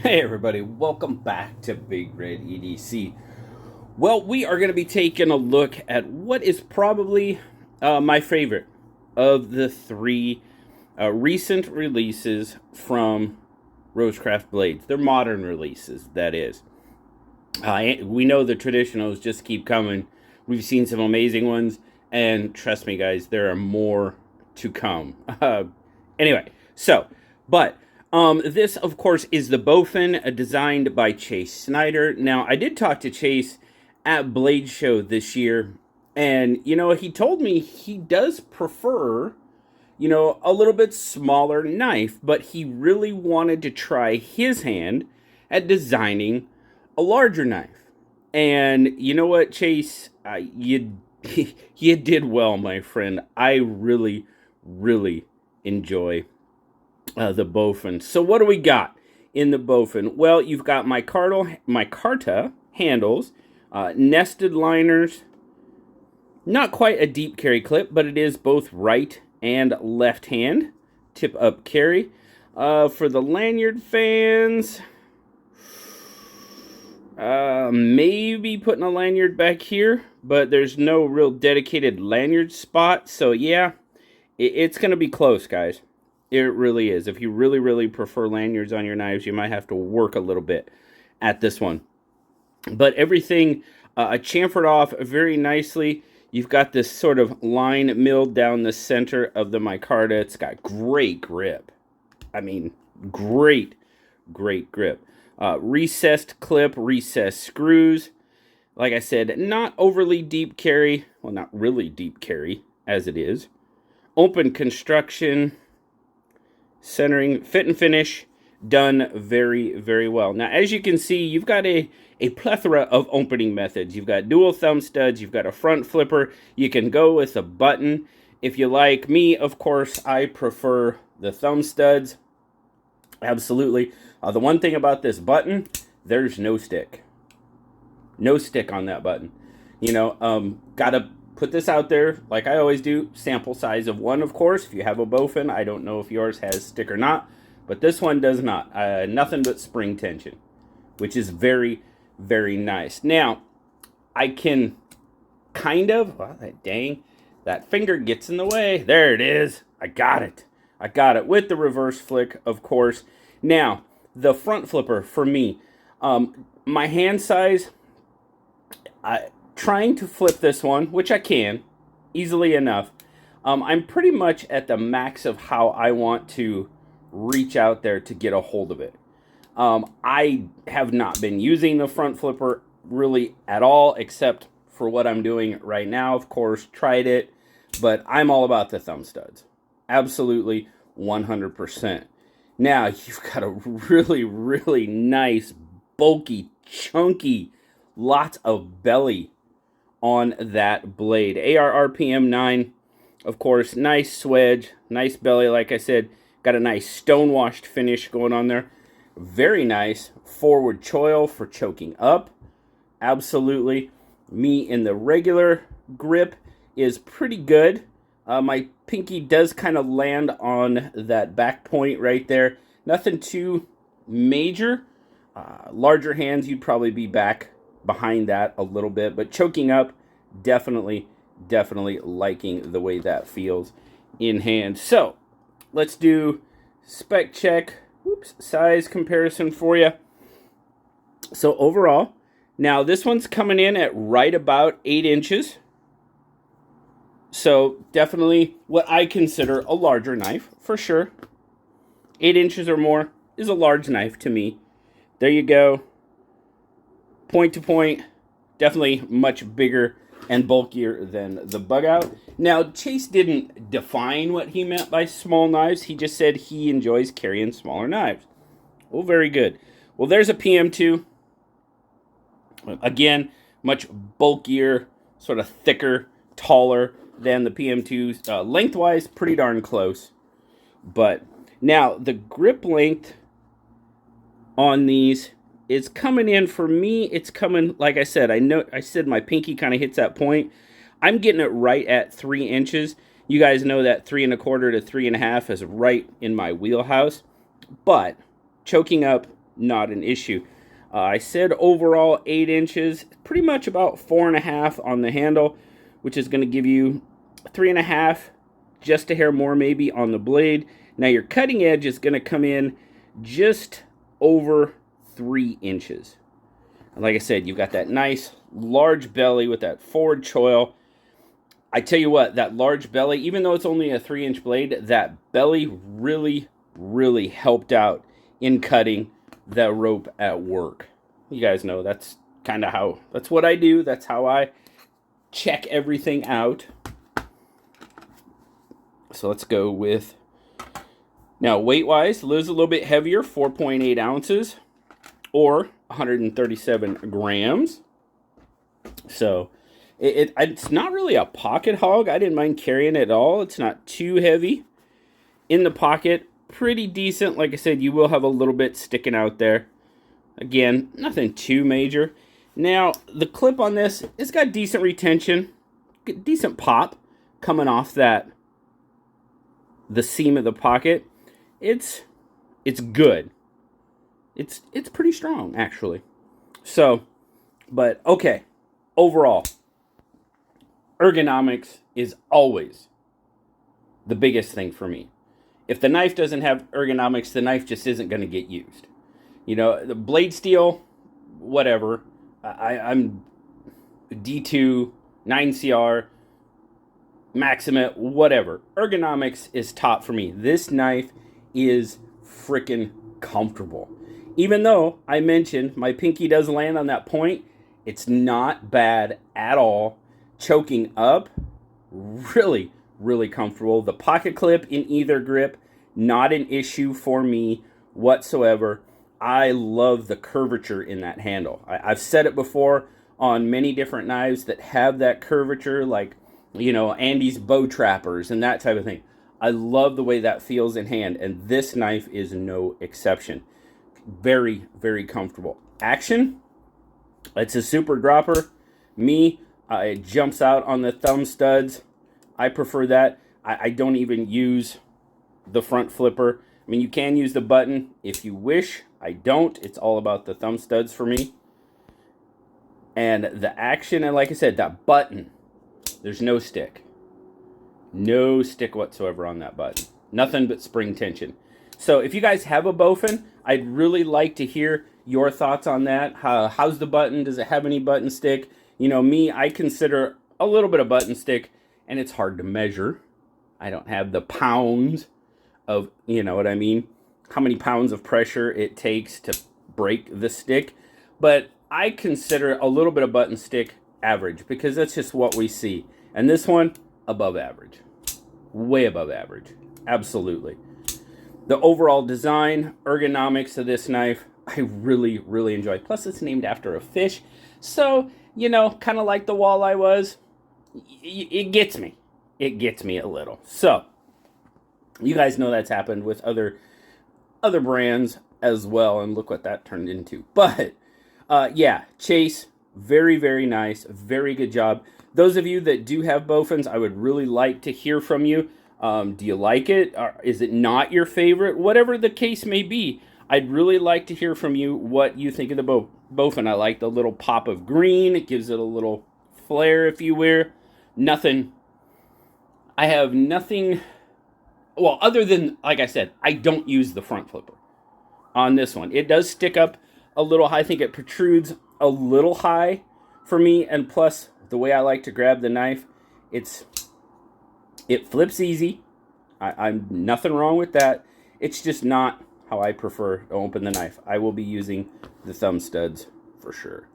Hey everybody, welcome back to BigRedEDC. Well, we are going to be taking a look at what is probably my favorite of the three recent releases from RoseCraft Blades. They're modern releases, that is. We know the traditionals just keep coming. We've seen some amazing ones, and trust me guys, there are more to come. Anyway, so, but this, of course, is the Bowfin, designed by Chase Snyder. Now, I did talk to Chase at Blade Show this year, and, he told me he does prefer, a little bit smaller knife, but he really wanted to try his hand at designing a larger knife. And you know what, Chase? You, you did well, my friend. I really, really enjoy the Bowfin. So what do we got in the Bowfin? Well, you've got micarta handles, nested liners, not quite a deep carry clip, but it is both right and left hand tip up carry. For the lanyard fans, maybe putting a lanyard back here, but there's no real dedicated lanyard spot. So yeah, it's going to be close, guys. It really is. If you really, really prefer lanyards on your knives, you might have to work a little bit at this one. But everything chamfered off very nicely. You've got this sort of line milled down the center of the micarta. It's got great grip. I mean, great grip. Recessed clip, recessed screws. Like I said, not overly deep carry. Well, not really deep carry, as it is. Open construction. Centering, fit and finish, done very, very well. Now, as you can see, you've got a plethora of opening methods. You've got dual thumb studs. You've got a front flipper. You can go with a button. If you like me, of course, I prefer the thumb studs. Absolutely. The one thing about this button, there's no stick. No stick on that button. Gotta put this out there, like I always do, sample size of one, of course. If you have a Bowfin, I don't know if yours has stick or not, but this one does not. Nothing but spring tension, which is very, very nice. Now, I can kind of, that finger gets in the way. There it is. I got it with the reverse flick, of course. Now, the front flipper for me, my hand size, trying to flip this one, which I can easily enough. I'm pretty much at the max of how I want to reach out there to get a hold of it. I have not been using the front flipper really at all, except for what I'm doing right now. Of course, tried it, but I'm all about the thumb studs. Absolutely 100%. Now, you've got a really, really nice, bulky, chunky, lots of belly on that blade. AR-RPM 9, of course, nice swedge, nice belly, like I said. Got a nice stonewashed finish going on there. Very nice forward choil for choking up. Absolutely. Me in the regular grip is pretty good. My pinky does kind of land on that back point right there. Nothing too major. Larger hands, you'd probably be back behind that a little bit, but choking up, definitely liking the way that feels in hand. So let's do spec check, size comparison for you. So overall, now this one's coming in at right about 8 inches. So definitely what I consider a larger knife, for sure. 8 inches or more is a large knife to me. There you go. Point to point, definitely much bigger and bulkier than the bug out. Now, Chase didn't define what he meant by small knives. He just said he enjoys carrying smaller knives. Well, very good. Well, there's a PM2. Again, much bulkier, sort of thicker, taller than the PM2. Lengthwise, pretty darn close. But now, the grip length on these is coming in, for me, it's coming, like I said, I said my pinky kind of hits that point. I'm getting it right at 3 inches. You guys know that 3 1/4 to 3 1/2 is right in my wheelhouse. But choking up not an issue. I said overall 8 inches, pretty much about 4.5 on the handle, which is going to give you 3.5, just a hair more maybe on the blade. Now your cutting edge is going to come in just over 3 inches. And like I said, you've got that nice large belly with that forward choil. I tell you what, that large belly, even though it's only a 3-inch blade, that belly really, really helped out in cutting that rope at work. You guys know that's kind of that's what I do. That's how I check everything out. So let's go with, now weight-wise, Liz a little bit heavier, 4.8 ounces, or 137 grams. So it's not really a pocket hog. I didn't mind carrying it at all. It's not too heavy. In the pocket, pretty decent. Like I said, you will have a little bit sticking out there. Again, nothing too major. Now, the clip on this, it's got decent retention, decent pop coming off the seam of the pocket. It's good. It's pretty strong, actually. So, but okay, overall, ergonomics is always the biggest thing for me. If the knife doesn't have ergonomics, the knife just isn't going to get used. You know, the blade steel, whatever. I'm D2, 9CR, Maximate, whatever. Ergonomics is top for me. This knife is freaking comfortable. Even though I mentioned my pinky does land on that point, it's not bad at all. Choking up, really, really comfortable. The pocket clip in either grip, not an issue for me whatsoever. I love the curvature in that handle. I've said it before on many different knives that have that curvature, like, you know, Andy's bow trappers and that type of thing. I love the way that feels in hand, and this knife is no exception. Very, very comfortable. Action, it's a super dropper. It jumps out on the thumb studs. I prefer that. I don't even use the front flipper. I mean, you can use the button if you wish. I don't. It's all about the thumb studs for me. And the action, and like I said, that button, there's no stick. No stick whatsoever on that button. Nothing but spring tension. So if you guys have a Bowfin, I'd really like to hear your thoughts on that. How's the button? Does it have any button stick? You know, I consider a little bit of button stick, and it's hard to measure. I don't have the pounds of, you know what I mean, how many pounds of pressure it takes to break the stick. But I consider a little bit of button stick average, because that's just what we see. And this one, above average. Way above average. Absolutely. The overall design, ergonomics of this knife, I really, really enjoy. Plus, it's named after a fish. So, you know, kind of like the walleye was, it gets me. It gets me a little. So, you guys know that's happened with other brands as well, and look what that turned into. But, yeah, Chase, very, very nice. Very good job. Those of you that do have Bowfins, I would really like to hear from you. Do you like it? Or is it not your favorite? Whatever the case may be, I'd really like to hear from you what you think of the Bowfin. I like the little pop of green. It gives it a little flair, if you will. I have nothing, well, other than, like I said, I don't use the front flipper on this one. It does stick up a little high. I think it protrudes a little high for me, and plus, the way I like to grab the knife, it flips easy. I'm nothing wrong with that. It's just not how I prefer to open the knife. I will be using the thumb studs for sure.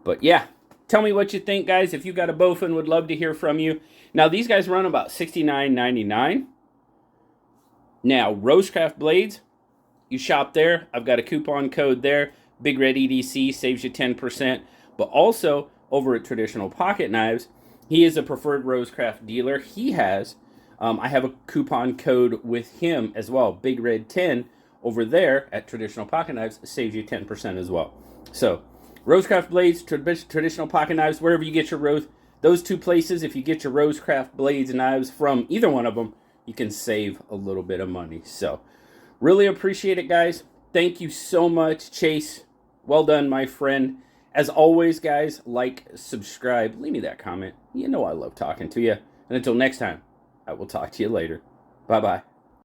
But yeah, tell me what you think, guys. If you got a Bowfin, would love to hear from you. Now, these guys run about $69.99. Now, RoseCraft blades, you shop there. I've got a coupon code there. BigRedEDC saves you 10%. But also, over at Traditional Pocket Knives, he is a preferred RoseCraft dealer. He has, I have a coupon code with him as well. BigRed10 over there at Traditional Pocket Knives saves you 10% as well. So, RoseCraft blades, Traditional Pocket Knives, wherever you get your those two places, if you get your RoseCraft blades and knives from either one of them, you can save a little bit of money. So, really appreciate it, guys. Thank you so much, Chase. Well done, my friend. As always, guys, like, subscribe, leave me that comment. You know I love talking to you. And until next time, I will talk to you later. Bye-bye.